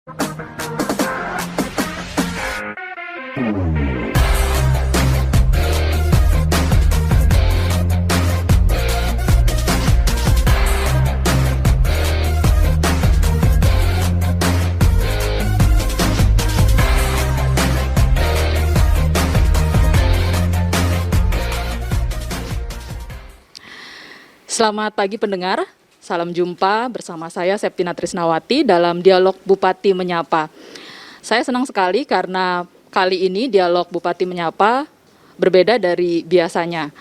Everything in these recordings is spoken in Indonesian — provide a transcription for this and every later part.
Selamat pagi pendengar, salam jumpa bersama saya Septina Trisnawati dalam Dialog Bupati Menyapa. Saya senang sekali karena kali ini Dialog Bupati Menyapa berbeda dari biasanya.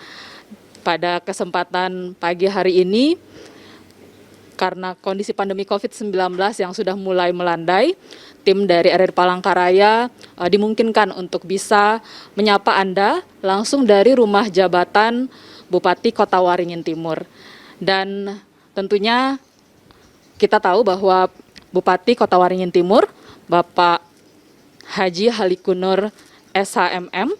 Pada kesempatan pagi hari ini, karena kondisi pandemi COVID-19 yang sudah mulai melandai, tim dari RRI Palangkaraya dimungkinkan untuk bisa menyapa Anda langsung dari rumah jabatan Bupati Kota Waringin Timur. Dan tentunya kita tahu bahwa Bupati Kota Waringin Timur, Bapak Haji Halikunur SHMM,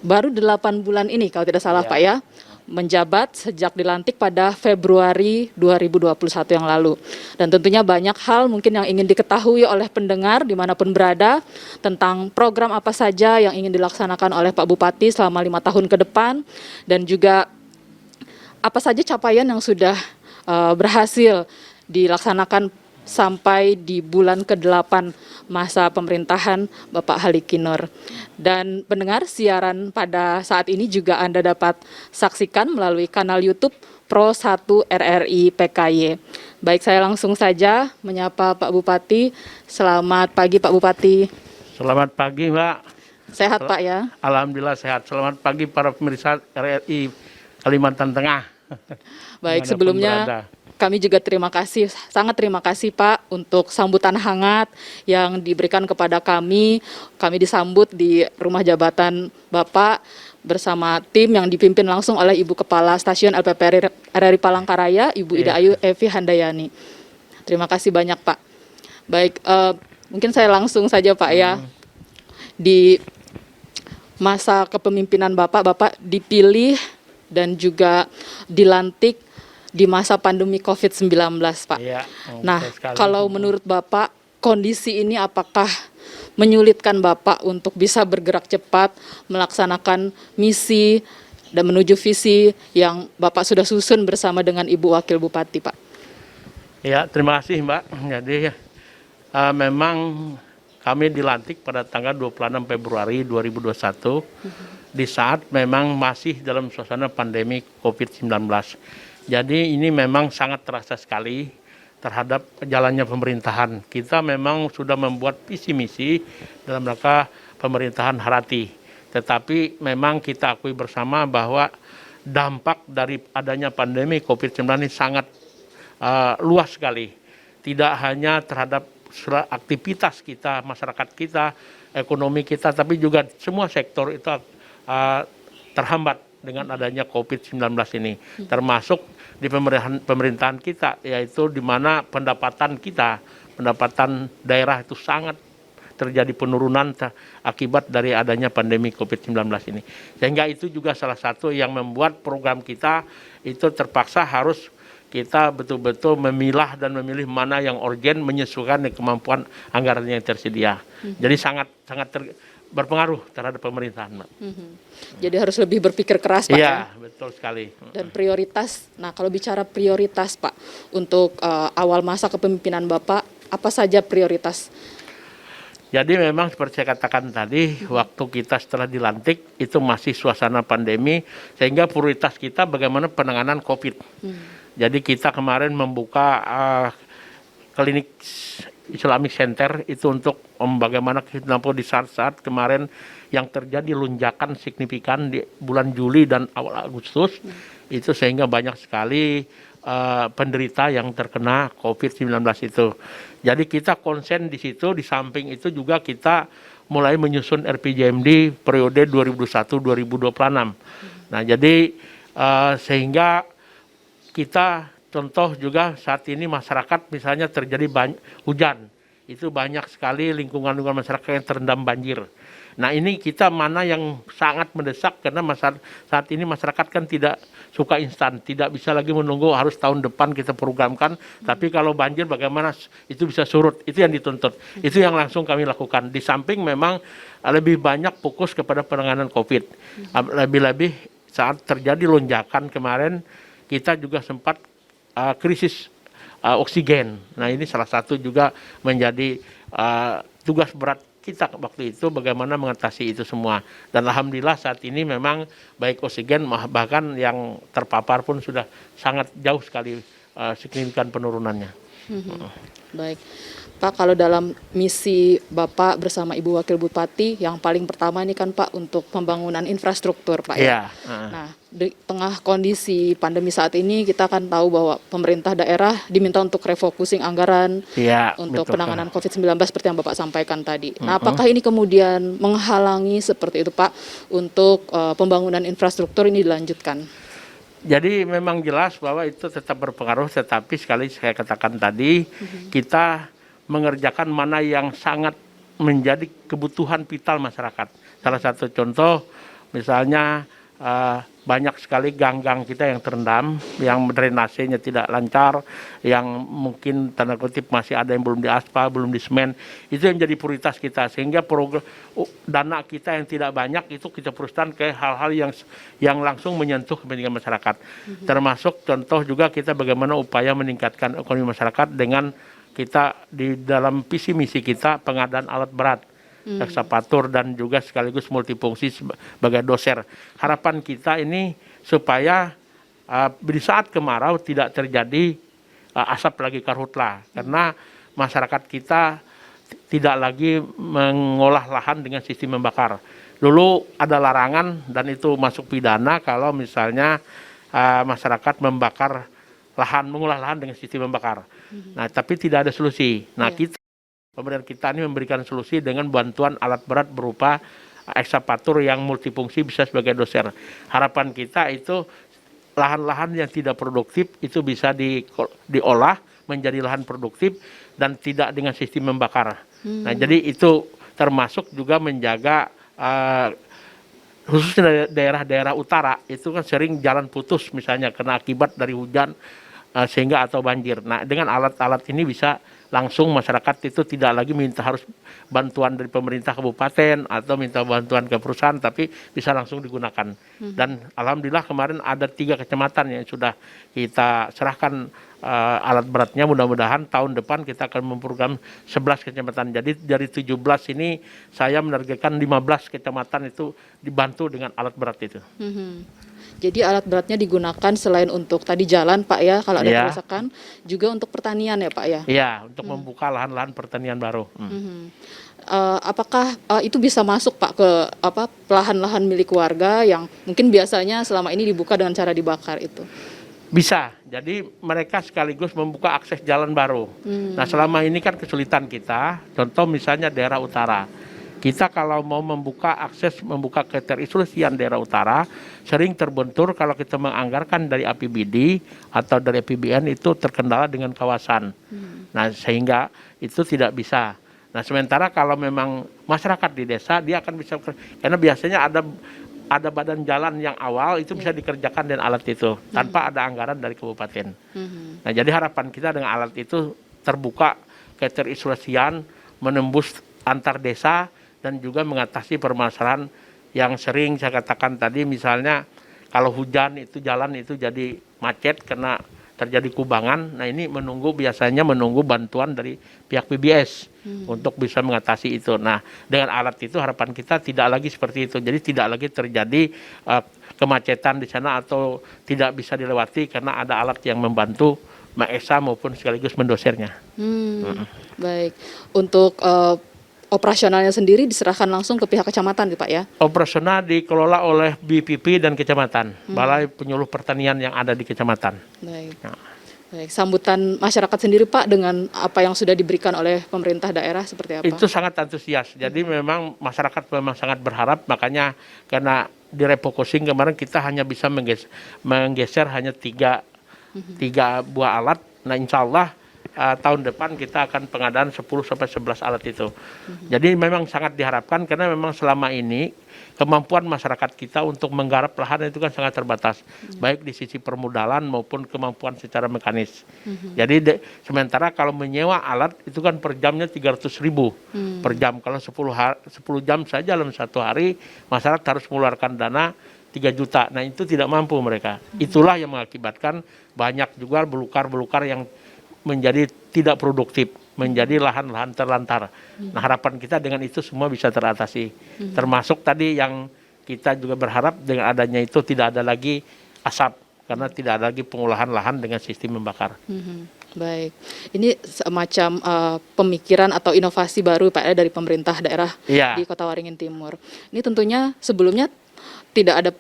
baru 8 bulan ini kalau tidak salah Pak ya, menjabat sejak dilantik pada Februari 2021 yang lalu. Dan tentunya banyak hal mungkin yang ingin diketahui oleh pendengar dimanapun berada tentang program apa saja yang ingin dilaksanakan oleh Pak Bupati selama 5 tahun ke depan, dan juga apa saja capaian yang sudah berhasil dilaksanakan sampai di bulan ke-8 masa pemerintahan Bapak Halikunur. Dan pendengar, siaran pada saat ini juga Anda dapat saksikan melalui kanal YouTube Pro 1 RRI PKY. Baik, saya langsung saja menyapa Pak Bupati. Selamat pagi Pak Bupati. Selamat pagi Mbak. Sehat Pak ya? Alhamdulillah sehat. Selamat pagi para pemirsa RRI Kalimantan Tengah. Baik, sebelumnya kami juga sangat terima kasih Pak untuk sambutan hangat yang diberikan kepada kami. Kami disambut di rumah jabatan Bapak bersama tim yang dipimpin langsung oleh Ibu Kepala Stasiun LPP RRI Palangkaraya, Ibu Ida Ayu Evi Handayani. Terima kasih banyak Pak. Baik, mungkin saya langsung saja Pak ya. Di masa kepemimpinan Bapak dipilih dan juga dilantik di masa pandemi COVID-19, Pak. Ya, nah, kalau menurut Bapak, kondisi ini apakah menyulitkan Bapak untuk bisa bergerak cepat, melaksanakan misi dan menuju visi yang Bapak sudah susun bersama dengan Ibu Wakil Bupati, Pak? Ya, terima kasih Mbak. Jadi memang kami dilantik pada tanggal 26 Februari 2021, di saat memang masih dalam suasana pandemi COVID-19. Jadi ini memang sangat terasa sekali terhadap jalannya pemerintahan. Kita memang sudah membuat visi misi dalam rangka pemerintahan Harati. Tetapi memang kita akui bersama bahwa dampak dari adanya pandemi COVID-19 ini sangat luas sekali. Tidak hanya terhadap aktivitas kita, masyarakat kita, ekonomi kita, tapi juga semua sektor itu terhambat dengan adanya COVID-19 ini, termasuk di pemerintahan kita, yaitu di mana pendapatan daerah itu sangat terjadi penurunan akibat dari adanya pandemi COVID-19 ini. Sehingga itu juga salah satu yang membuat program kita itu terpaksa harus kita betul-betul memilah dan memilih mana yang urgen menyesuaikan dengan kemampuan anggaran yang tersedia. Jadi sangat berpengaruh terhadap pemerintahan, Mbak. Jadi harus lebih berpikir keras, Pak. Iya, betul sekali. Dan prioritas, nah kalau bicara prioritas, Pak, untuk awal masa kepemimpinan Bapak, apa saja prioritas? Jadi memang seperti saya katakan tadi, waktu kita setelah dilantik itu masih suasana pandemi, sehingga prioritas kita bagaimana penanganan COVID. Jadi kita kemarin membuka klinik Islamic Center itu untuk bagaimana kita mampu di saat-saat kemarin yang terjadi lonjakan signifikan di bulan Juli dan awal Agustus, itu sehingga banyak sekali penderita yang terkena COVID-19 itu. Jadi kita konsen di situ, di samping itu juga kita mulai menyusun RPJMD periode 2021-2026. Nah jadi sehingga kita contoh juga saat ini masyarakat misalnya terjadi hujan, itu banyak sekali lingkungan-lingkungan masyarakat yang terendam banjir. Nah ini kita mana yang sangat mendesak karena saat ini masyarakat kan tidak suka instan, tidak bisa lagi menunggu harus tahun depan kita programkan. Tapi kalau banjir bagaimana itu bisa surut, itu yang dituntut. Itu yang langsung kami lakukan. Di samping memang lebih banyak fokus kepada penanganan COVID. Lebih-lebih saat terjadi lonjakan kemarin kita juga sempat krisis oksigen. Nah ini salah satu juga menjadi tugas berat kita waktu itu bagaimana mengatasi itu semua. Dan alhamdulillah saat ini memang baik oksigen bahkan yang terpapar pun sudah sangat jauh sekali signifikan penurunannya. Baik, Pak, kalau dalam misi Bapak bersama Ibu Wakil Bupati, yang paling pertama ini kan Pak untuk pembangunan infrastruktur Pak ya. Nah, di tengah kondisi pandemi saat ini kita kan tahu bahwa pemerintah daerah diminta untuk refocusing anggaran untuk penanganan COVID-19 seperti yang Bapak sampaikan tadi. Nah, apakah ini kemudian menghalangi seperti itu Pak untuk pembangunan infrastruktur ini dilanjutkan? Jadi memang jelas bahwa itu tetap berpengaruh, tetapi sekali saya katakan tadi, kita mengerjakan mana yang sangat menjadi kebutuhan vital masyarakat. Salah satu contoh, misalnya banyak sekali gang-gang kita yang terendam, yang drainasenya tidak lancar, yang mungkin tanda kutip masih ada yang belum diaspal, belum disemen. Itu yang jadi prioritas kita, sehingga dana kita yang tidak banyak itu kita peruskan ke hal-hal yang langsung menyentuh kepentingan masyarakat. Termasuk contoh juga kita bagaimana upaya meningkatkan ekonomi masyarakat dengan kita di dalam visi misi kita pengadaan alat berat, ekskavator dan juga sekaligus multifungsi sebagai doser. Harapan kita ini supaya di saat kemarau tidak terjadi asap lagi karhutlah, karena masyarakat kita tidak lagi mengolah lahan dengan sistem membakar. Dulu ada larangan dan itu masuk pidana kalau misalnya masyarakat membakar lahan, mengolah lahan dengan sistem membakar. Nah, tapi tidak ada solusi. Nah, pemerintah kita ini memberikan solusi dengan bantuan alat berat berupa ekskavator yang multifungsi bisa sebagai doser. Harapan kita itu lahan-lahan yang tidak produktif itu bisa diolah menjadi lahan produktif dan tidak dengan sistem membakar. Nah, jadi itu termasuk juga menjaga khususnya daerah-daerah utara itu kan sering jalan putus misalnya karena akibat dari hujan sehingga atau banjir. Nah, dengan alat-alat ini bisa langsung masyarakat itu tidak lagi minta harus bantuan dari pemerintah kabupaten atau minta bantuan ke perusahaan, tapi bisa langsung digunakan. Dan alhamdulillah kemarin ada 3 kecamatan yang sudah kita serahkan alat beratnya. Mudah-mudahan tahun depan kita akan memprogram 11 kecamatan. Jadi dari 17 ini saya menargetkan 15 kecamatan itu dibantu dengan alat berat itu. Jadi alat beratnya digunakan selain untuk tadi jalan Pak ya, kalau ada kerusakan, juga untuk pertanian ya Pak ya? Iya, untuk membuka lahan-lahan pertanian baru. Apakah itu bisa masuk Pak ke lahan-lahan milik warga yang mungkin biasanya selama ini dibuka dengan cara dibakar itu? Bisa, jadi mereka sekaligus membuka akses jalan baru. Nah, selama ini kan kesulitan kita, contoh misalnya daerah utara. Kita kalau mau membuka keterisolasian daerah utara, sering terbentur kalau kita menganggarkan dari APBD atau dari APBN itu terkendala dengan kawasan. Nah, sehingga itu tidak bisa. Nah, sementara kalau memang masyarakat di desa, dia akan bisa, karena biasanya ada badan jalan yang awal itu bisa dikerjakan dengan alat itu tanpa ada anggaran dari kabupaten. Nah, jadi harapan kita dengan alat itu terbuka keterisolasian, menembus antar desa dan juga mengatasi permasalahan yang sering saya katakan tadi, misalnya kalau hujan itu jalan itu jadi macet karena terjadi kubangan. Nah, ini biasanya menunggu bantuan dari pihak PBS untuk bisa mengatasi itu. Nah, dengan alat itu harapan kita tidak lagi seperti itu. Jadi tidak lagi terjadi kemacetan di sana atau tidak bisa dilewati karena ada alat yang membantu mengesa maupun sekaligus mendosernya. Baik, untuk operasionalnya sendiri diserahkan langsung ke pihak kecamatan Pak ya? Operasional dikelola oleh BPP dan kecamatan, Balai Penyuluh Pertanian yang ada di kecamatan. Baik. Baik, sambutan masyarakat sendiri Pak dengan apa yang sudah diberikan oleh pemerintah daerah seperti apa? Itu sangat antusias. Jadi memang masyarakat memang sangat berharap, makanya karena di refocusing kemarin kita hanya bisa menggeser hanya tiga buah alat. Nah, insya Allah tahun depan kita akan pengadaan 10 sampai 11 alat itu. Jadi memang sangat diharapkan karena memang selama ini kemampuan masyarakat kita untuk menggarap lahan itu kan sangat terbatas, baik di sisi permodalan maupun kemampuan secara mekanis. Jadi sementara kalau menyewa alat itu kan per jamnya 300.000 per jam. Kalau 10 jam saja dalam satu hari masyarakat harus mengeluarkan dana 3 juta. Nah itu tidak mampu mereka. Itulah yang mengakibatkan banyak juga belukar-belukar yang menjadi tidak produktif, menjadi lahan-lahan terlantar. Nah harapan kita dengan itu semua bisa teratasi. Termasuk tadi yang kita juga berharap dengan adanya itu tidak ada lagi asap, karena tidak ada lagi pengolahan lahan dengan sistem membakar. Baik, ini semacam pemikiran atau inovasi baru Pak ya dari pemerintah daerah di Kota Waringin Timur. Ini tentunya sebelumnya tidak ada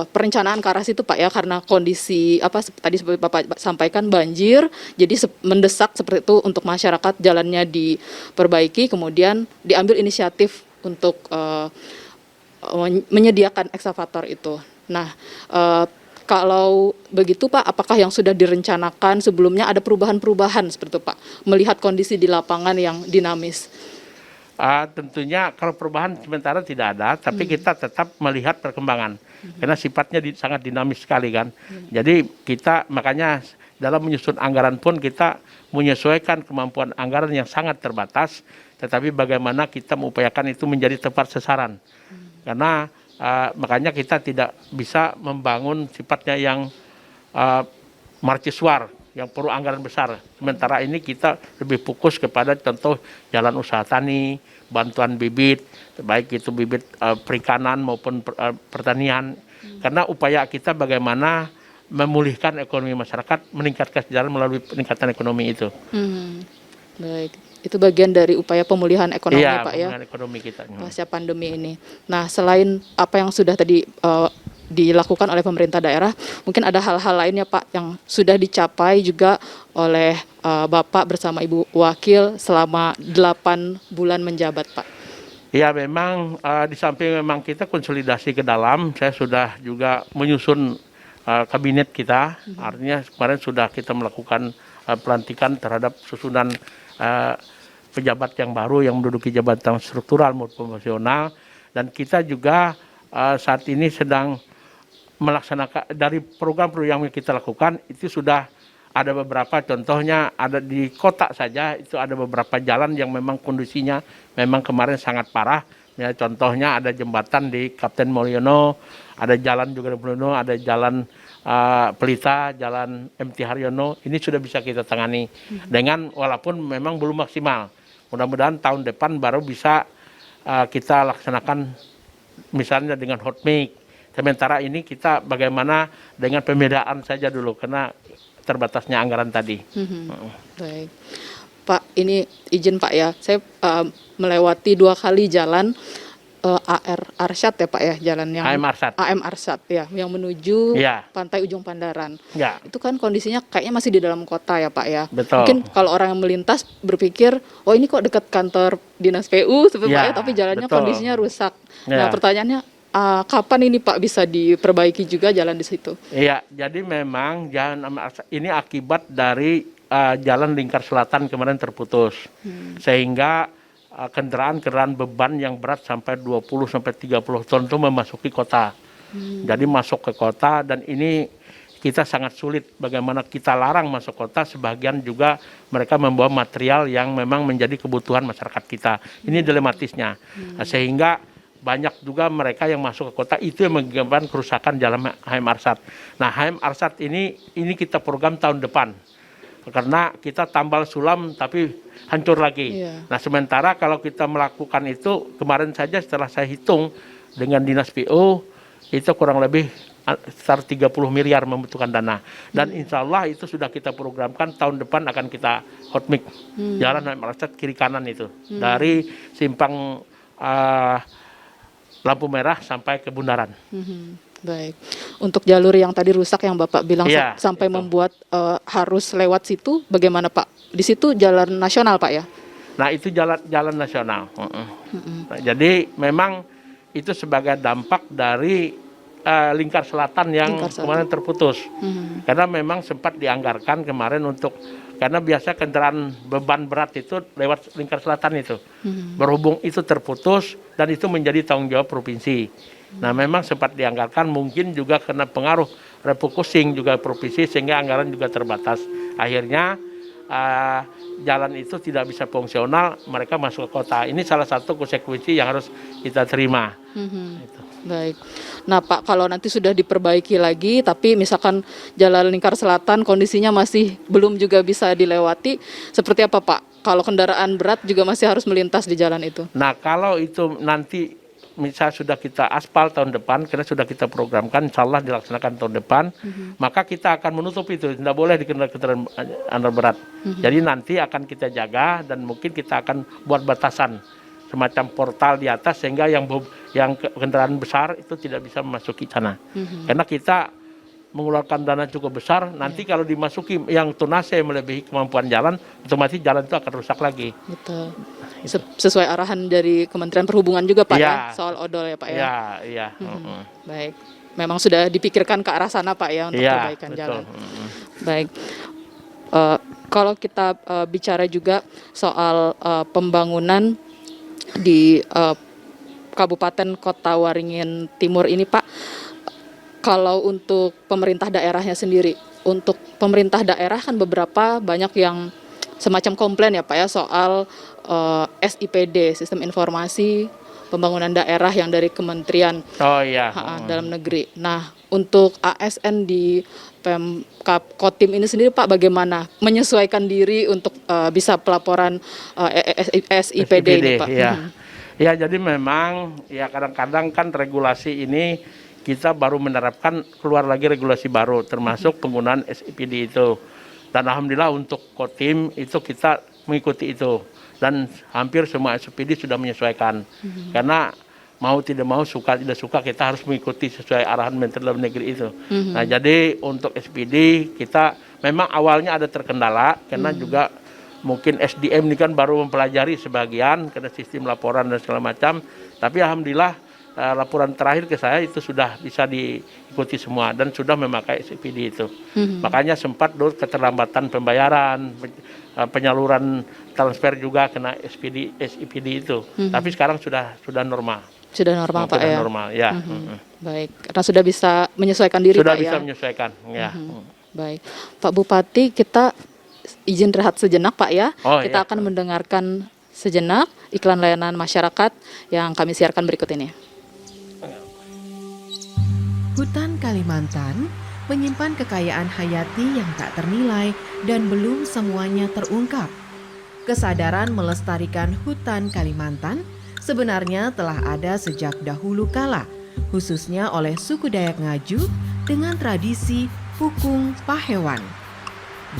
perencanaan ke arah situ Pak ya, karena kondisi tadi seperti Bapak sampaikan banjir, jadi mendesak seperti itu untuk masyarakat jalannya diperbaiki, kemudian diambil inisiatif untuk menyediakan ekskavator itu. Nah, kalau begitu Pak, apakah yang sudah direncanakan sebelumnya ada perubahan-perubahan seperti itu Pak, melihat kondisi di lapangan yang dinamis? Tentunya kalau perubahan sementara tidak ada, tapi kita tetap melihat perkembangan, karena sifatnya sangat dinamis sekali kan. Jadi kita makanya dalam menyusun anggaran pun kita menyesuaikan kemampuan anggaran yang sangat terbatas, tetapi bagaimana kita mengupayakan itu menjadi tepat sasaran. Karena makanya kita tidak bisa membangun sifatnya yang mercusuar, yang perlu anggaran besar. Sementara ini kita lebih fokus kepada contoh jalan usaha tani, bantuan bibit, baik itu bibit perikanan maupun pertanian. Karena upaya kita bagaimana memulihkan ekonomi masyarakat, meningkatkan kesejahteraan melalui peningkatan ekonomi itu. Baik, itu bagian dari upaya pemulihan ekonomi Pak ya. Pemulihan ekonomi kita. Pasca pandemi ini. Nah, selain apa yang sudah tadi dilakukan oleh pemerintah daerah, mungkin ada hal-hal lainnya Pak yang sudah dicapai juga oleh Bapak bersama Ibu Wakil selama 8 bulan menjabat Pak. Ya memang di samping memang kita konsolidasi ke dalam, saya sudah juga menyusun kabinet kita, artinya kemarin sudah kita melakukan pelantikan terhadap susunan pejabat yang baru yang menduduki jabatan struktural maupun profesional, dan kita juga saat ini sedang melaksanakan dari program-program yang kita lakukan itu sudah ada beberapa, contohnya ada di kota saja itu ada beberapa jalan yang memang kondisinya memang kemarin sangat parah. Ya, contohnya ada jembatan di Kapten Mulyono, ada jalan juga di Mulyono, ada jalan Pelita, jalan MT Haryono, ini sudah bisa kita tangani dengan walaupun memang belum maksimal. Mudah-mudahan tahun depan baru bisa kita laksanakan misalnya dengan hot mix. Sementara ini kita bagaimana dengan pemedaan saja dulu karena terbatasnya anggaran tadi. Baik, Pak, ini izin Pak ya, saya melewati 2 kali jalan Arsyad ya Pak ya, jalan yang AM Arsyad ya, yang menuju Pantai Ujung Pandaran. Itu kan kondisinya kayaknya masih di dalam kota ya Pak ya. Betul. Mungkin kalau orang yang melintas berpikir, oh ini kok dekat kantor dinas PU seperti Pak ya, tapi jalannya kondisinya rusak. Nah pertanyaannya, kapan ini Pak bisa diperbaiki juga jalan di situ? Iya, jadi memang jalan ini akibat dari jalan lingkar selatan kemarin terputus, sehingga kendaraan beban yang berat sampai 20 sampai 30 ton itu memasuki kota. Jadi masuk ke kota, dan ini kita sangat sulit bagaimana kita larang masuk kota, sebagian juga mereka membawa material yang memang menjadi kebutuhan masyarakat kita. Ini dilematisnya. Sehingga banyak juga mereka yang masuk ke kota itu yang menyebabkan kerusakan jalan HM Arsyad. Nah, HM Arsyad ini kita program tahun depan. Karena kita tambal sulam tapi hancur lagi. Nah, sementara kalau kita melakukan itu kemarin saja setelah saya hitung dengan dinas PO itu kurang lebih sekitar 30 miliar membutuhkan dana. Dan insya Allah itu sudah kita programkan tahun depan akan kita hot mix jalan HM Arsyad kiri kanan itu dari simpang lampu merah sampai ke bundaran. Baik, untuk jalur yang tadi rusak yang Bapak bilang sampai itu membuat harus lewat situ, bagaimana Pak? Di situ jalan nasional Pak ya? Nah itu jalan nasional. Nah, jadi memang itu sebagai dampak dari lingkar selatan yang kemarin terputus. Karena memang sempat dianggarkan kemarin untuk Karena biasa kendaraan beban berat itu lewat lingkar selatan itu. Berhubung itu terputus dan itu menjadi tanggung jawab provinsi. Nah memang sempat dianggarkan, mungkin juga kena pengaruh refocusing juga provinsi sehingga anggaran juga terbatas. Akhirnya jalan itu tidak bisa fungsional, mereka masuk ke kota. Ini salah satu konsekuensi yang harus kita terima. Gitu. Baik. Nah Pak, kalau nanti sudah diperbaiki lagi, tapi misalkan jalan lingkar selatan kondisinya masih belum juga bisa dilewati, seperti apa Pak? Kalau kendaraan berat juga masih harus melintas di jalan itu? Nah kalau itu nanti misal sudah kita aspal tahun depan, karena sudah kita programkan, insya Allah dilaksanakan tahun depan, maka kita akan menutup itu, tidak boleh di kendaraan berat. Jadi nanti akan kita jaga dan mungkin kita akan buat batasan, semacam portal di atas sehingga yang kendaraan besar itu tidak bisa memasuki sana. Karena kita mengeluarkan dana cukup besar, nanti kalau dimasuki yang tonase melebihi kemampuan jalan, otomatis jalan itu akan rusak lagi. Betul. Sesuai arahan dari Kementerian Perhubungan juga Pak ya, soal odol ya Pak ya? Iya. Baik, memang sudah dipikirkan ke arah sana Pak ya untuk perbaikan jalan. Baik, kalau kita bicara juga soal pembangunan di Kabupaten Kota Waringin Timur ini Pak, kalau untuk pemerintah daerahnya sendiri, untuk pemerintah daerah kan beberapa banyak yang semacam komplain ya Pak ya soal SIPD, Sistem Informasi Pembangunan Daerah yang dari Kementerian Dalam Negeri. Nah, untuk ASN di Pemkab Kotim ini sendiri Pak, bagaimana menyesuaikan diri untuk bisa pelaporan SIPD ini Pak? Ya, jadi memang ya kadang-kadang kan regulasi ini kita baru menerapkan, keluar lagi regulasi baru termasuk penggunaan SIPD itu. Dan alhamdulillah untuk Kotim itu kita mengikuti itu. Dan hampir semua SIPD sudah menyesuaikan. Karena mau tidak mau, suka tidak suka, kita harus mengikuti sesuai arahan Menteri Dalam Negeri itu. Nah jadi untuk SIPD kita memang awalnya ada terkendala karena juga mungkin SDM ini kan baru mempelajari sebagian karena sistem laporan dan segala macam. Tapi alhamdulillah laporan terakhir ke saya itu sudah bisa diikuti semua dan sudah memakai SIPD itu. Makanya sempat dulu keterlambatan pembayaran, penyaluran transfer juga kena SIPD itu. Tapi sekarang sudah normal. Sudah normal Pak ya? Normal, ya. Baik, karena sudah bisa menyesuaikan diri sudah Pak ya? Sudah bisa menyesuaikan, ya. Baik, Pak Bupati, kita izin rehat sejenak Pak ya. Kita akan mendengarkan sejenak iklan layanan masyarakat yang kami siarkan berikut ini. Hutan Kalimantan menyimpan kekayaan hayati yang tak ternilai dan belum semuanya terungkap. Kesadaran melestarikan hutan Kalimantan sebenarnya telah ada sejak dahulu kala, khususnya oleh suku Dayak Ngaju dengan tradisi Pukung Pahewan.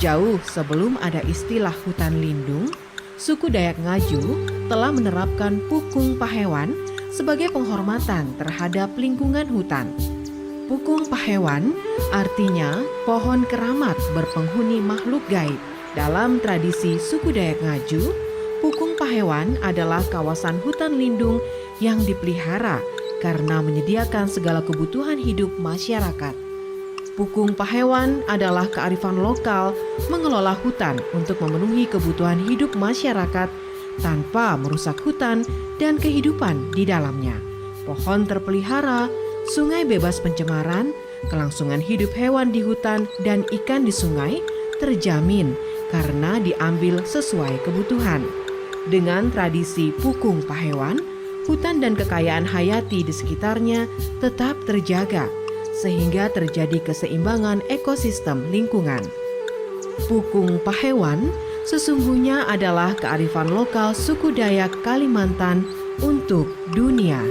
Jauh sebelum ada istilah hutan lindung, suku Dayak Ngaju telah menerapkan Pukung Pahewan sebagai penghormatan terhadap lingkungan hutan. Pukung Pahewan artinya pohon keramat berpenghuni makhluk gaib. Dalam tradisi suku Dayak Ngaju, Pukung Pahewan adalah kawasan hutan lindung yang dipelihara karena menyediakan segala kebutuhan hidup masyarakat. Pukung Pahewan adalah kearifan lokal mengelola hutan untuk memenuhi kebutuhan hidup masyarakat tanpa merusak hutan dan kehidupan di dalamnya. Pohon terpelihara, sungai bebas pencemaran, kelangsungan hidup hewan di hutan dan ikan di sungai terjamin karena diambil sesuai kebutuhan. Dengan tradisi Pukung Pahewan, hutan dan kekayaan hayati di sekitarnya tetap terjaga sehingga terjadi keseimbangan ekosistem lingkungan. Pukung Pahewan sesungguhnya adalah kearifan lokal suku Dayak Kalimantan untuk dunia.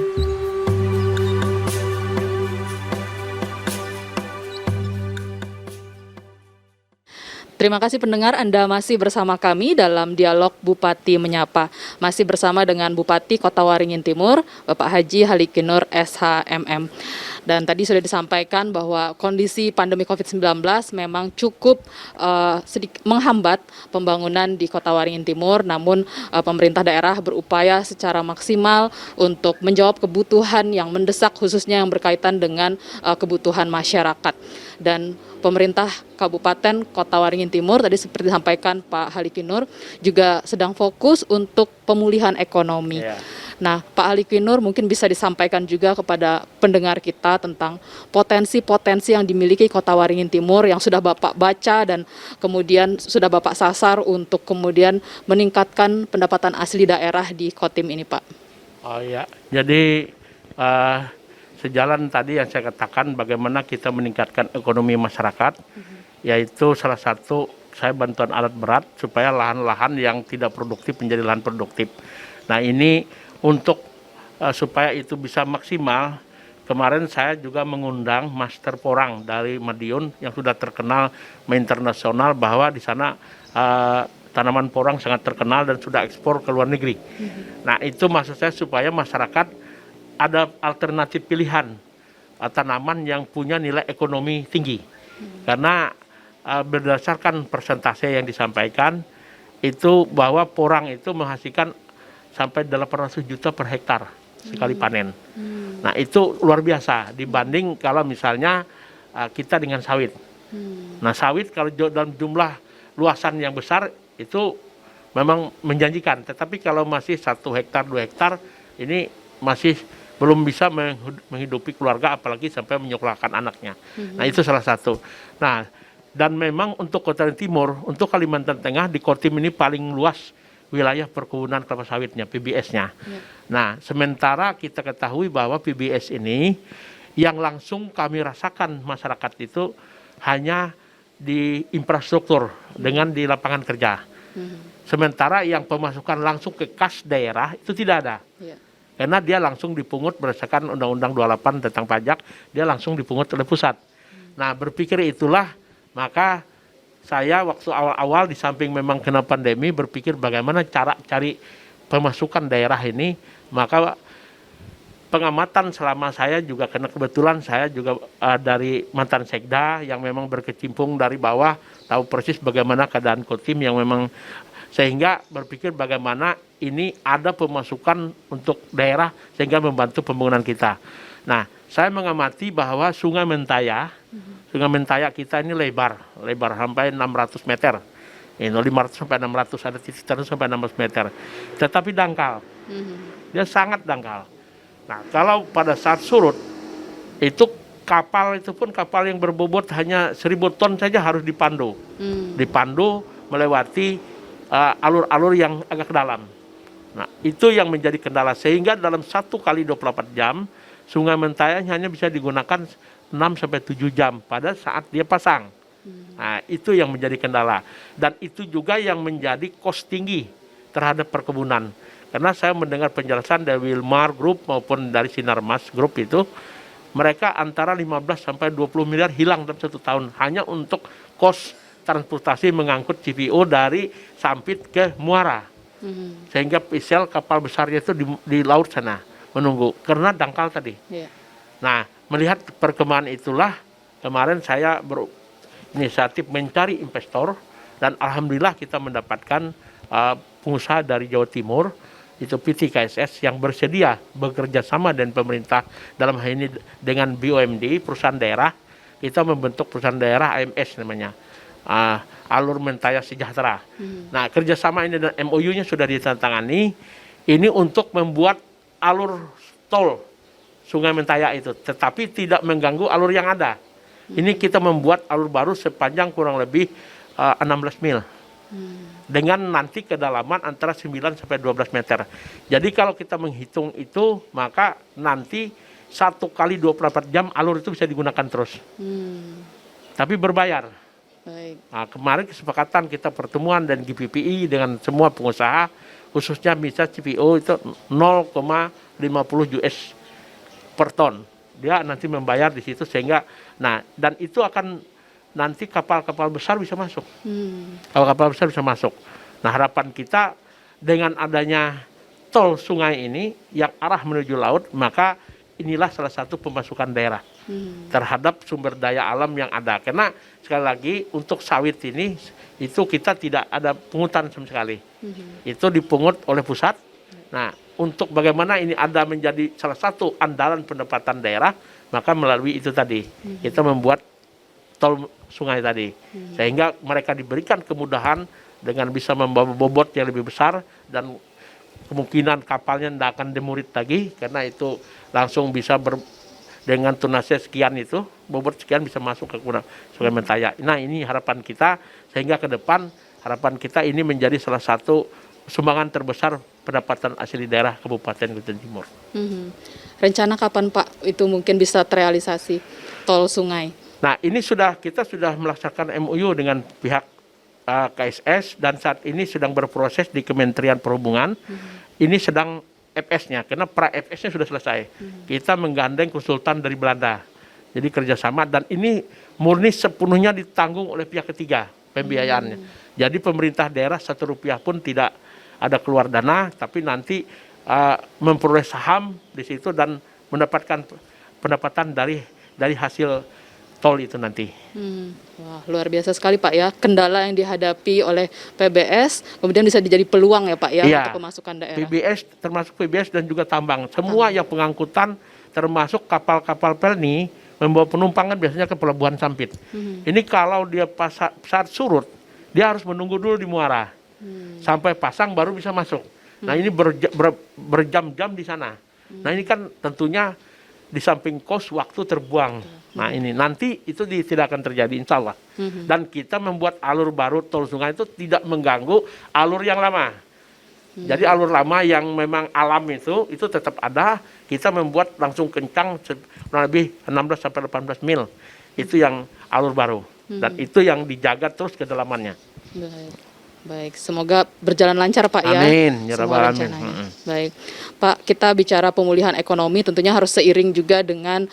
Terima kasih pendengar, Anda masih bersama kami dalam Dialog Bupati Menyapa. Masih bersama dengan Bupati Kota Waringin Timur, Bapak Haji Halikinur SHMM. Dan tadi sudah disampaikan bahwa kondisi pandemi COVID-19 memang cukup menghambat pembangunan di Kota Waringin Timur, namun pemerintah daerah berupaya secara maksimal untuk menjawab kebutuhan yang mendesak, khususnya yang berkaitan dengan kebutuhan masyarakat. Dan pemerintah Kabupaten Kota Waringin Timur tadi seperti disampaikan Pak Halikinur juga sedang fokus untuk pemulihan ekonomi. Nah, Pak Halikinur mungkin bisa disampaikan juga kepada pendengar kita tentang potensi-potensi yang dimiliki Kota Waringin Timur yang sudah Bapak baca dan kemudian sudah Bapak sasar untuk kemudian meningkatkan pendapatan asli daerah di Kotim ini, Pak. Oh ya, jadi sejalan tadi yang saya katakan bagaimana kita meningkatkan ekonomi masyarakat, yaitu salah satu saya bantuan alat berat supaya lahan-lahan yang tidak produktif menjadi lahan produktif. Nah ini untuk supaya itu bisa maksimal, kemarin saya juga mengundang Master Porang dari Madiun yang sudah terkenal internasional bahwa di sana tanaman porang sangat terkenal dan sudah ekspor ke luar negeri. Nah itu maksud saya supaya masyarakat ada alternatif pilihan tanaman yang punya nilai ekonomi tinggi. Karena berdasarkan persentase yang disampaikan itu bahwa porang itu menghasilkan sampai 800 juta per hektar sekali panen. Nah itu luar biasa dibanding kalau misalnya kita dengan sawit. Nah sawit kalau dalam jumlah luasan yang besar itu memang menjanjikan. Tetapi kalau masih 1 hektar, 2 hektar ini masih belum bisa menghidupi keluarga apalagi sampai menyekolahkan anaknya. Nah itu salah satu. Nah dan memang untuk Kota Timur, untuk Kalimantan Tengah di Kotim ini paling luas wilayah perkebunan kelapa sawitnya, PBS-nya. Nah, sementara kita ketahui bahwa PBS ini yang langsung kami rasakan masyarakat itu hanya di infrastruktur dengan di lapangan kerja. Sementara yang pemasukan langsung ke kas daerah itu tidak ada. Karena dia langsung dipungut berdasarkan Undang-Undang 28 tentang pajak, dia langsung dipungut oleh pusat. Nah, berpikir itulah maka saya waktu awal-awal di samping memang kena pandemi berpikir bagaimana cara cari pemasukan daerah ini, maka pengamatan selama saya juga karena kebetulan saya juga dari mantan sekda yang memang berkecimpung dari bawah, tahu persis bagaimana keadaan Kotim yang memang sehingga berpikir bagaimana ini ada pemasukan untuk daerah sehingga membantu pembangunan kita. Nah, saya mengamati bahwa Sungai Mentaya kita ini lebar sampai 600 meter. Ini 500 sampai 600, ada titik tertentu sampai 600 meter. Tetapi dangkal. Dia sangat dangkal. Nah, kalau pada saat surut, itu kapal itu pun kapal yang berbobot hanya 1000 ton saja harus dipandu. Dipandu melewati alur-alur yang agak dalam. Nah, itu yang menjadi kendala. Sehingga dalam 1 kali 24 jam, Sungai Mentaya hanya bisa digunakan 6-7 jam pada saat dia pasang. Nah, itu yang menjadi kendala. Dan itu juga yang menjadi kos tinggi terhadap perkebunan. Karena saya mendengar penjelasan dari Wilmar Group maupun dari Sinarmas Group itu, mereka antara 15-20 miliar hilang dalam 1 tahun hanya untuk kos transportasi mengangkut CPO dari Sampit ke Muara. Sehingga pisel kapal besarnya itu di laut sana menunggu karena dangkal tadi. Nah, melihat perkembangan itulah kemarin saya berinisiatif mencari investor dan alhamdulillah kita mendapatkan pengusaha dari Jawa Timur itu PT KSS yang bersedia bekerja sama dengan pemerintah dalam hal ini dengan BUMD perusahaan daerah. Kita membentuk perusahaan daerah AMS namanya, Alur Mentaya Sejahtera. Nah, kerjasama ini dan MOU-nya sudah ditandatangani. Ini untuk membuat alur tol Sungai Mentaya itu, tetapi tidak mengganggu alur yang ada. Ini kita membuat alur baru sepanjang kurang lebih 16 mil. Dengan nanti kedalaman antara 9-12 meter. Jadi kalau kita menghitung itu, maka nanti 1 kali 24 jam alur itu bisa digunakan terus. Tapi berbayar. Nah, kemarin kesepakatan kita pertemuan dan GPPI dengan semua pengusaha, khususnya bisa CPO itu 0,50 US per ton. Dia nanti membayar di situ sehingga, nah dan itu akan nanti kapal-kapal besar bisa masuk. Kapal-kapal besar bisa masuk. Nah, harapan kita dengan adanya tol sungai ini yang arah menuju laut, maka inilah salah satu pemasukan daerah terhadap sumber daya alam yang ada. Karena sekali lagi untuk sawit ini itu kita tidak ada pungutan sama sekali. Itu dipungut oleh pusat. Nah, untuk bagaimana ini ada menjadi salah satu andalan pendapatan daerah, maka melalui itu tadi kita membuat tol sungai tadi, sehingga mereka diberikan kemudahan dengan bisa membawa bobot yang lebih besar dan kemungkinan kapalnya tidak akan demurit lagi karena itu langsung bisa dengan tunasnya sekian itu bobot sekian bisa masuk ke Sungai Mentaya. Nah, ini harapan kita sehingga ke depan harapan kita ini menjadi salah satu sumbangan terbesar pendapatan asli daerah Kabupaten Kutai Timur. Rencana kapan Pak itu mungkin bisa terrealisasi tol sungai? Nah, ini kita sudah melaksanakan MOU dengan pihak KSS dan saat ini sedang berproses di Kementerian Perhubungan. Ini sedang FS-nya, karena pra-FS-nya sudah selesai. Kita menggandeng konsultan dari Belanda. Jadi kerjasama dan ini murni sepenuhnya ditanggung oleh pihak ketiga pembiayaannya. Jadi pemerintah daerah Rp1 pun tidak ada keluar dana, tapi nanti memperoleh saham di situ dan mendapatkan pendapatan dari hasil tol itu nanti. Wah, luar biasa sekali Pak ya, kendala yang dihadapi oleh PBS kemudian bisa jadi peluang ya Pak ya, Iya, untuk pemasukan daerah. termasuk PBS dan juga tambang. Semua yang pengangkutan termasuk kapal-kapal pelni membawa penumpang kan biasanya ke Pelabuhan Sampit. Ini kalau dia saat surut, dia harus menunggu dulu di muara. Sampai pasang baru bisa masuk. Nah, ini berjam-jam di sana. Nah, ini kan tentunya di samping kos waktu terbuang. Nah, ini nanti itu tidak akan terjadi insya Allah. Dan kita membuat alur baru tol sungai itu tidak mengganggu alur yang lama. Jadi alur lama yang memang alam itu tetap ada. Kita membuat langsung kencang kurang lebih 16 sampai 18 mil. Itu yang alur baru. Dan itu yang dijaga terus kedalamannya. Baik, semoga berjalan lancar Pak ya. Amin, ya Semua Rabbal alamin. rencananya. Baik, Pak, kita bicara pemulihan ekonomi tentunya harus seiring juga dengan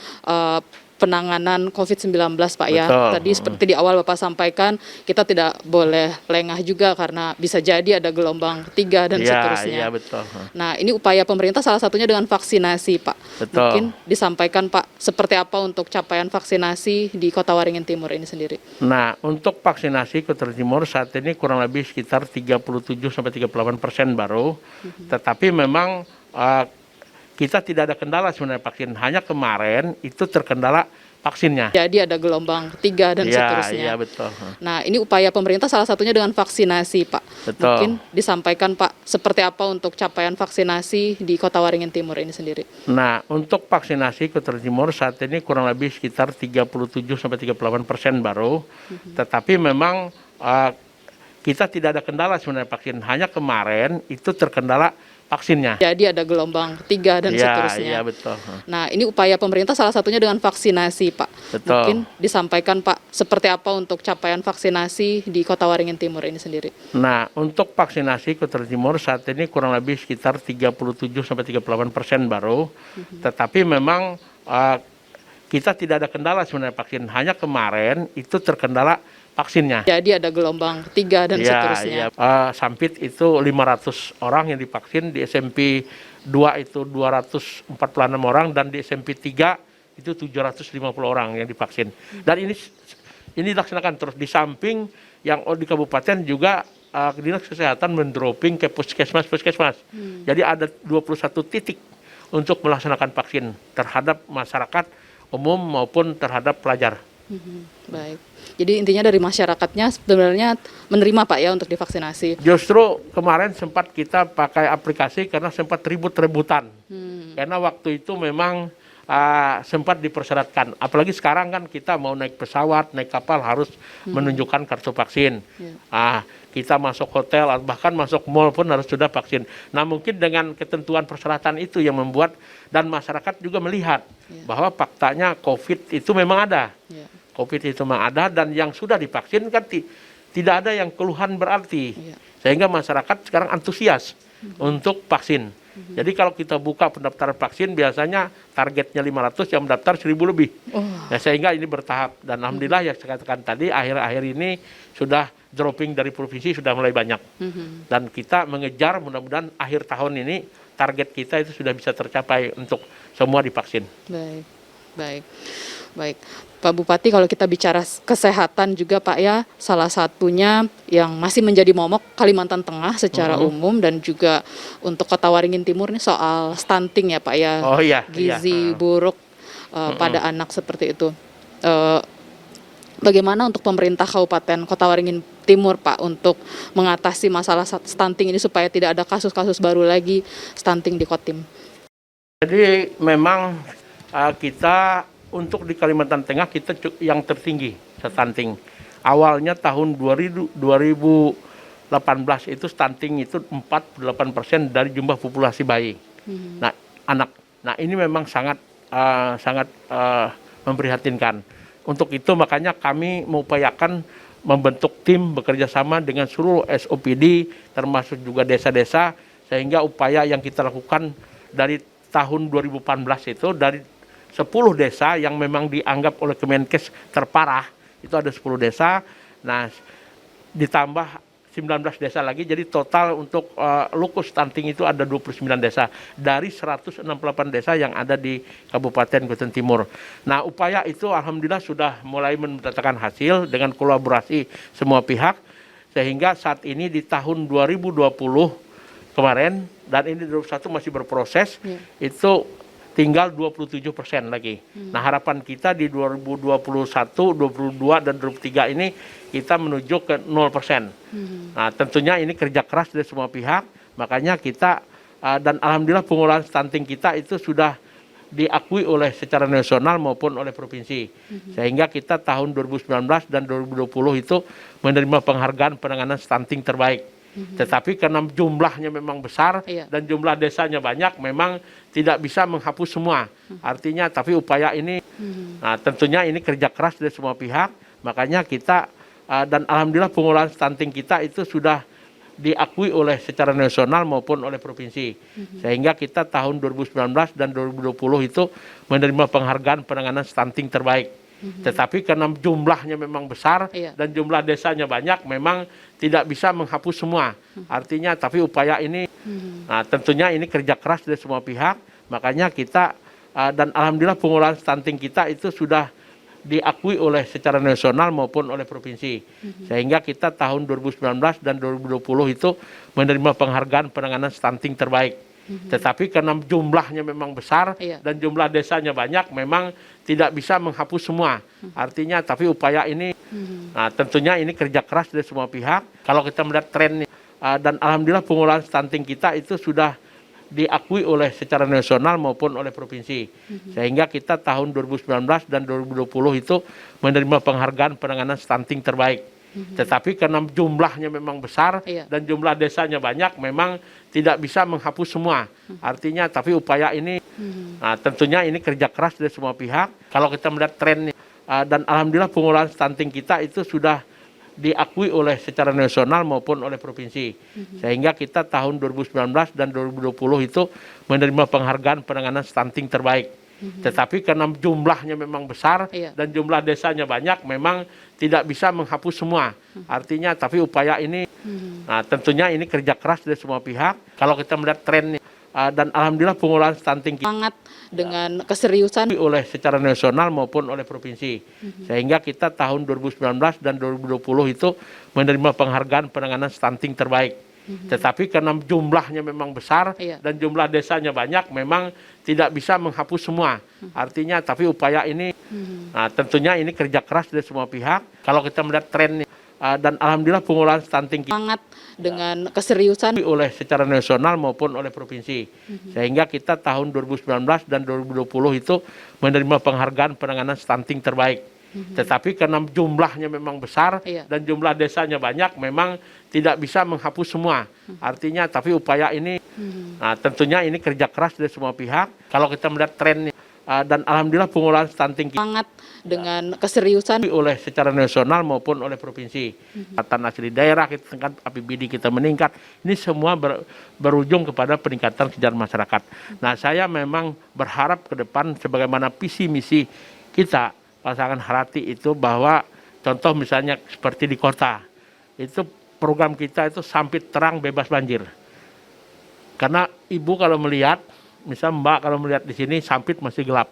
penanganan COVID-19 Pak ya. Betul. Tadi seperti di awal Bapak sampaikan, kita tidak boleh lengah juga karena bisa jadi ada gelombang ketiga dan seterusnya. Iya, betul. Nah, ini upaya pemerintah salah satunya dengan vaksinasi Pak. Betul. Mungkin disampaikan Pak, seperti apa untuk capaian vaksinasi di Kota Waringin Timur ini sendiri? Nah, untuk vaksinasi Kota Timur saat ini kurang lebih sekitar 37-38% baru. Tetapi memang kita tidak ada kendala sebenarnya vaksin. Hanya kemarin itu terkendala vaksinnya. Jadi ada gelombang ketiga dan seterusnya. Iya, betul. Nah, ini upaya pemerintah salah satunya dengan vaksinasi Pak. Betul. Mungkin disampaikan Pak, seperti apa untuk capaian vaksinasi di Kota Waringin Timur ini sendiri? Nah, untuk vaksinasi Kota Timur saat ini kurang lebih sekitar 37-38% baru. Tetapi memang kita tidak ada kendala sebenarnya vaksin. Hanya kemarin itu terkendala vaksinnya. Jadi ada gelombang ketiga dan seterusnya. Iya, betul. Nah, ini upaya pemerintah salah satunya dengan vaksinasi Pak. Betul. Mungkin disampaikan Pak, seperti apa untuk capaian vaksinasi di Kota Waringin Timur ini sendiri? Nah, untuk vaksinasi Kota Timur saat ini kurang lebih sekitar 37-38% baru. Tetapi memang kita tidak ada kendala sebenarnya vaksin. Hanya kemarin itu terkendala vaksinnya. Jadi ada gelombang ketiga dan seterusnya. Sampit itu 500 orang yang divaksin, di SMP 2 itu 246 orang, dan di SMP 3 itu 750 orang yang divaksin. Dan ini dilaksanakan terus di samping yang di kabupaten juga Dinas Kesehatan mendroping ke puskesmas. Jadi ada 21 titik untuk melaksanakan vaksin terhadap masyarakat umum maupun terhadap pelajar. Baik. Jadi intinya dari masyarakatnya sebenarnya menerima Pak ya untuk divaksinasi. Justru kemarin sempat kita pakai aplikasi karena sempat ribut-rebutan. Karena waktu itu memang sempat dipersyaratkan. Apalagi sekarang kan kita mau naik pesawat, naik kapal harus menunjukkan kartu vaksin. Kita masuk hotel, bahkan masuk mall pun harus sudah vaksin. Nah, mungkin dengan ketentuan persyaratan itu yang membuat dan masyarakat juga melihat bahwa faktanya COVID itu memang ada. COVID itu memang ada dan yang sudah divaksin kan tidak ada yang keluhan berarti. Sehingga masyarakat sekarang antusias untuk vaksin. Jadi kalau kita buka pendaftaran vaksin biasanya targetnya 500, yang mendaftar 1.000 lebih. Ya, sehingga ini bertahap dan alhamdulillah yang saya katakan tadi akhir-akhir ini sudah dropping dari provinsi sudah mulai banyak. Dan kita mengejar mudah-mudahan akhir tahun ini target kita itu sudah bisa tercapai untuk semua divaksin. Baik, baik, baik. Pak Bupati, kalau kita bicara kesehatan juga Pak ya, salah satunya yang masih menjadi momok Kalimantan Tengah secara umum dan juga untuk Kota Waringin Timur ini soal stunting ya Pak ya, Oh iya, gizi buruk pada anak seperti itu. Bagaimana untuk pemerintah Kabupaten Kota Waringin Timur Pak untuk mengatasi masalah stunting ini supaya tidak ada kasus-kasus baru lagi stunting di Kotim? Jadi memang kita untuk di Kalimantan Tengah kita yang tertinggi stunting. Awalnya tahun 2018 itu stunting itu 48% dari jumlah populasi bayi. Nah, anak. Nah, ini memang sangat memprihatinkan. Untuk itu makanya kami mengupayakan membentuk tim bekerja sama dengan seluruh SOPD termasuk juga desa-desa, sehingga upaya yang kita lakukan dari tahun 2018 itu dari 10 desa yang memang dianggap oleh Kemenkes terparah, itu ada 10 desa. Nah, ditambah 19 desa lagi, jadi total untuk lupus stunting itu ada 29 desa dari 168 desa yang ada di Kabupaten Kutai Timur. Nah, upaya itu alhamdulillah sudah mulai mendatangkan hasil dengan kolaborasi semua pihak, sehingga saat ini di tahun 2020 kemarin dan ini 2021 masih berproses, itu tinggal 27% lagi. Nah, harapan kita di 2021, 2022 dan 2023 ini kita menuju ke 0%. Nah, tentunya ini kerja keras dari semua pihak, makanya kita dan alhamdulillah pengolahan stunting kita itu sudah diakui oleh secara nasional maupun oleh provinsi. Sehingga kita tahun 2019 dan 2020 itu menerima penghargaan penanganan stunting terbaik. Tetapi karena jumlahnya memang besar dan jumlah desanya banyak, memang tidak bisa menghapus semua. Artinya, tapi upaya ini, nah tentunya ini kerja keras dari semua pihak, makanya kita dan alhamdulillah pengolahan stunting kita itu sudah diakui oleh secara nasional maupun oleh provinsi. Sehingga kita tahun 2019 dan 2020 itu menerima penghargaan penanganan stunting terbaik. Tetapi karena jumlahnya memang besar dan jumlah desanya banyak, memang tidak bisa menghapus semua. Artinya, tapi upaya ini, nah tentunya ini kerja keras dari semua pihak, makanya kita dan alhamdulillah pengolahan stunting kita itu sudah diakui oleh secara nasional maupun oleh provinsi. Sehingga kita tahun 2019 dan 2020 itu menerima penghargaan penanganan stunting terbaik. Tetapi karena jumlahnya memang besar dan jumlah desanya banyak, memang tidak bisa menghapus semua. Artinya, tapi upaya ini, nah tentunya ini kerja keras dari semua pihak. Kalau kita melihat tren dan alhamdulillah pengolahan stunting kita itu sudah diakui oleh secara nasional maupun oleh provinsi. Sehingga kita tahun 2019 dan 2020 itu menerima penghargaan penanganan stunting terbaik. Tetapi karena jumlahnya memang besar dan jumlah desanya banyak, memang tidak bisa menghapus semua. Artinya, tapi upaya ini, nah tentunya ini kerja keras dari semua pihak. Kalau kita melihat tren dan alhamdulillah pengolahan stunting kita itu sudah diakui oleh secara nasional maupun oleh provinsi. Sehingga kita tahun 2019 dan 2020 itu menerima penghargaan penanganan stunting terbaik. Tetapi karena jumlahnya memang besar dan jumlah desanya banyak, memang tidak bisa menghapus semua. Artinya, tapi upaya ini, nah tentunya ini kerja keras dari semua pihak. Kalau kita melihat tren dan alhamdulillah pengolahan stunting kita Sangat dengan keseriusan oleh secara nasional maupun oleh provinsi. Sehingga kita tahun 2019 dan 2020 itu menerima penghargaan penanganan stunting terbaik. Tetapi karena jumlahnya memang besar dan jumlah desanya banyak, memang tidak bisa menghapus semua. Artinya, tapi upaya ini, nah tentunya ini kerja keras dari semua pihak. Kalau kita melihat tren dan alhamdulillah pengolahan stunting kita sangat dengan keseriusan oleh secara nasional maupun oleh provinsi. Sehingga kita tahun 2019 dan 2020 itu menerima penghargaan penanganan stunting terbaik. Tetapi karena jumlahnya memang besar dan jumlah desanya banyak, memang tidak bisa menghapus semua. Artinya, tapi upaya ini, nah tentunya ini kerja keras dari semua pihak. Kalau kita melihat tren dan alhamdulillah pengolahan stunting kita sangat dengan keseriusan oleh secara nasional maupun oleh provinsi. Peningkatan asli daerah, kita tingkat APBD kita meningkat. Ini semua berujung kepada peningkatan kesejahteraan masyarakat. Nah, saya memang berharap ke depan sebagaimana visi misi kita pasangan Harati itu, bahwa contoh misalnya seperti di kota, itu program kita itu Sampit Terang Bebas Banjir. Karena ibu kalau melihat, misal Mbak kalau melihat di sini Sampit masih gelap.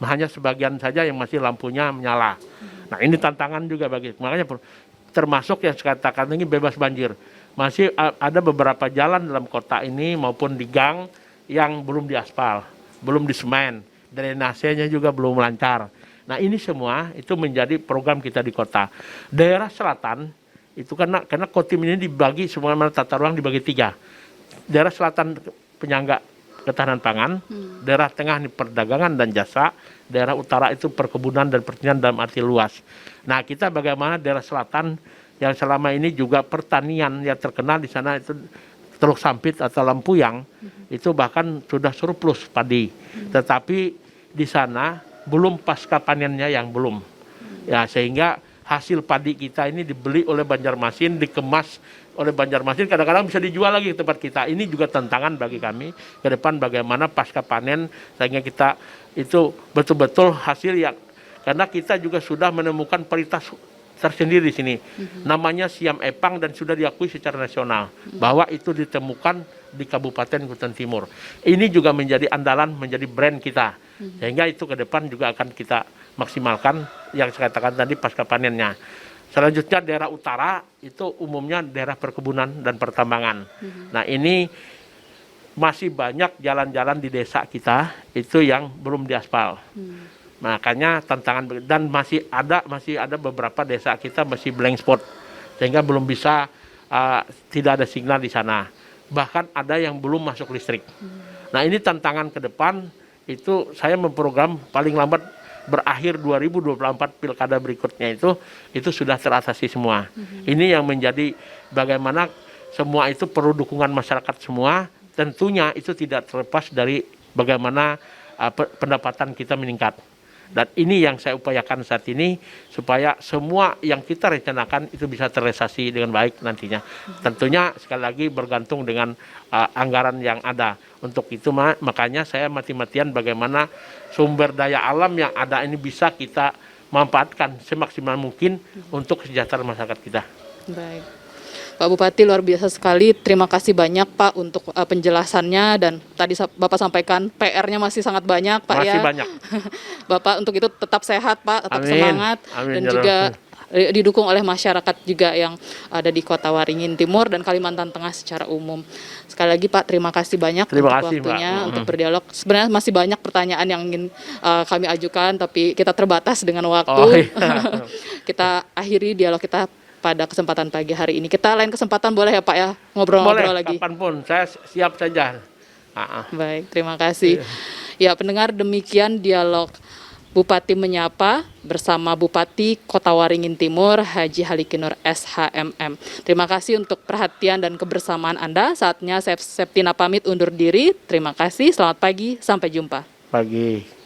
Hanya sebagian saja yang masih lampunya menyala. Nah ini tantangan juga bagi, makanya termasuk yang saya katakan ini bebas banjir. Masih ada beberapa jalan dalam kota ini maupun di gang yang belum diaspal, belum disemen, drainasenya juga belum lancar. Nah ini semua itu menjadi program kita di kota. Daerah selatan itu karena Kotim ini dibagi semua tata ruang dibagi 3. Daerah selatan penyangga ketahanan pangan, daerah tengah ini perdagangan dan jasa, daerah utara itu perkebunan dan pertanian dalam arti luas. Nah kita bagaimana daerah selatan yang selama ini juga pertanian yang terkenal di sana itu Teluk Sampit atau Lampuyang itu bahkan sudah surplus padi, tetapi di sana belum pasca panennya yang belum, ya sehingga hasil padi kita ini dibeli oleh Banjarmasin, dikemas oleh Banjarmasin, kadang-kadang bisa dijual lagi ke tempat kita. Ini juga tantangan bagi kami ke depan bagaimana pasca panen sehingga kita itu betul-betul hasil yang, karena kita juga sudah menemukan paritas tersendiri di sini. Namanya Siam Epang dan sudah diakui secara nasional bahwa itu ditemukan di Kabupaten Kutai Timur. Ini juga menjadi andalan, menjadi brand kita. Sehingga itu ke depan juga akan kita maksimalkan yang saya katakan tadi pasca panennya. Selanjutnya daerah utara itu umumnya daerah perkebunan dan pertambangan. Nah ini masih banyak jalan-jalan di desa kita itu yang belum diaspal. Makanya tantangan, dan masih ada beberapa desa kita masih blank spot sehingga belum bisa, tidak ada signal di sana. Bahkan ada yang belum masuk listrik. Nah ini tantangan ke depan itu saya memprogram paling lambat berakhir 2024 pilkada berikutnya itu sudah teratasi semua. Ini yang menjadi bagaimana semua itu perlu dukungan masyarakat semua. Tentunya itu tidak terlepas dari bagaimana pendapatan kita meningkat. Dan ini yang saya upayakan saat ini supaya semua yang kita rencanakan itu bisa terrealisasi dengan baik nantinya. Tentunya sekali lagi bergantung dengan anggaran yang ada. Untuk itu makanya saya mati-matian bagaimana sumber daya alam yang ada ini bisa kita manfaatkan semaksimal mungkin untuk kesejahteraan masyarakat kita. Baik. Pak Bupati luar biasa sekali, terima kasih banyak Pak untuk penjelasannya, dan tadi Bapak sampaikan PR-nya masih sangat banyak Pak. Masih ya. banyak. Bapak untuk itu tetap sehat Pak, tetap Amin. semangat. Amin. Dan juga didukung oleh masyarakat juga yang ada di Kota Waringin Timur dan Kalimantan Tengah secara umum. Sekali lagi Pak, terima kasih banyak untuk waktunya, untuk berdialog. Sebenarnya masih banyak pertanyaan yang ingin kami ajukan, tapi kita terbatas dengan waktu. Kita akhiri dialog kita pada kesempatan pagi hari ini. Kita lain kesempatan boleh ya Pak ya, ngobrol-ngobrol lagi. Boleh, kapanpun, saya siap saja. Baik, terima kasih. Ya pendengar, demikian dialog Bupati Menyapa bersama Bupati Kota Waringin Timur, Haji Halikinur SHMM. Terima kasih untuk perhatian dan kebersamaan Anda. Saatnya saya Septina pamit undur diri. Terima kasih, selamat pagi, sampai jumpa. Pagi.